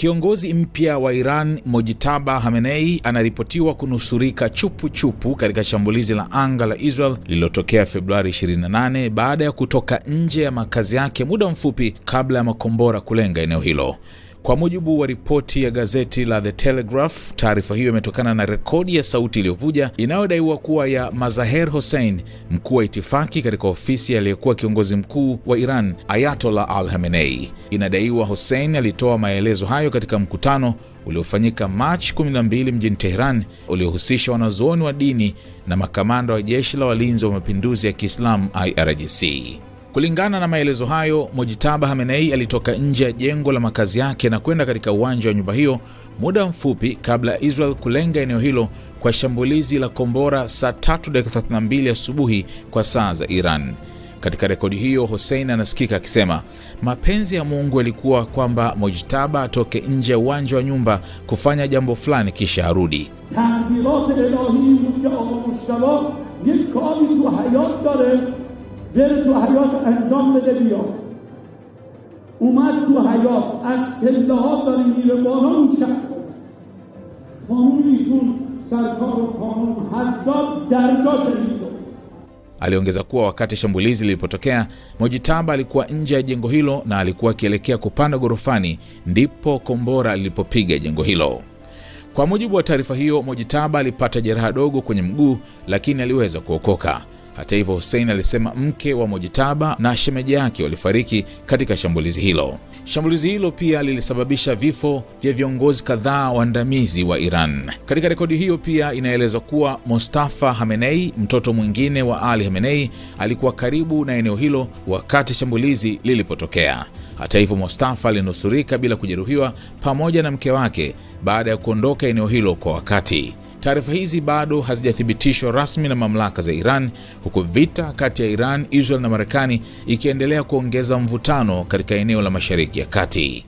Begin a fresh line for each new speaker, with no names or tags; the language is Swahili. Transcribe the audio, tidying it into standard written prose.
Kiongozi mpya wa Iran, Mojtaba Khamenei, anaripotiwa kunusurika chupu katika shambulizi la anga la Israel lililotokea Februari 28 baada ya kutoka nje ya makazi yake muda mfupi kabla ya makombora kulenga eneo hilo. Kwa mujibu wa ripoti ya gazeti la The Telegraph, taarifa hiyo imetokana na rekodi ya sauti iliyovuja inayodaiwa kuwa ya Mazaher Hossein, mkuu wa itifaki katika ofisi aliyekuwa kiongozi mkuu wa Iran, Ayatollah Khamenei. Inadaiwa Hossein alitoa maelezo hayo katika mkutano uliofanyika Machi 12 mjini Tehran, uliohusisha wanazuoni wa dini na makamanda wa jeshi la walinzi wa mapinduzi ya Kiislamu IRGC. Kulingana na maelezo hayo, Mojtaba Khamenei alitoka nje ya jengo la makazi yake na kwenda katika uwanja wa nyumba hiyo muda mfupi kabla ya Israel kulenga eneo hilo kwa shambulizi la kombora saa 3:32 asubuhi kwa saa za Iran. Katika rekodi hiyo, Hossein anasikika akisema mapenzi ya Mungu yalikuwa kwamba Mojtaba atoke nje ya uwanja wa nyumba kufanya jambo fulani kisha arudi.
بره تو حیات انجام بده بیا اومد تو حیات از پله ها داره میره بالا میشد قانون ایشون سرکار و قانون حتی درجا شدید.
Aliongeza kuwa wakati shambulizi lilipotokea, Mojtaba alikuwa nje ya jengo hilo na alikuwa akielekea kupanda gorofani ndipo kombora lilipopiga jengo hilo. Kwa mujibu wa taarifa hiyo, Mojtaba alipata jeraha dogo kwenye mguu lakini aliweza kuokoka. Hata hivyo, Hossein alisema mke wa Mojtaba na shemeji yake walifariki katika shambulizi hilo. Shambulizi hilo pia lilisababisha vifo vya viongozi kadhaa waandamizi wa Iran. Katika rekodi hiyo pia inaelezwa kuwa Mostafa Khamenei, mtoto mwingine wa Ali Khamenei, alikuwa karibu na eneo hilo wakati shambulizi lilipotokea. Hata hivyo, Mostafa alinusurika bila kujeruhiwa pamoja na mke wake baada ya kuondoka eneo hilo kwa wakati. Taarifa hizi bado hazijathibitishwa rasmi na mamlaka za Iran, huku vita kati ya Iran, Israel na Marekani ikiendelea kuongeza mvutano katika eneo la Mashariki ya Kati.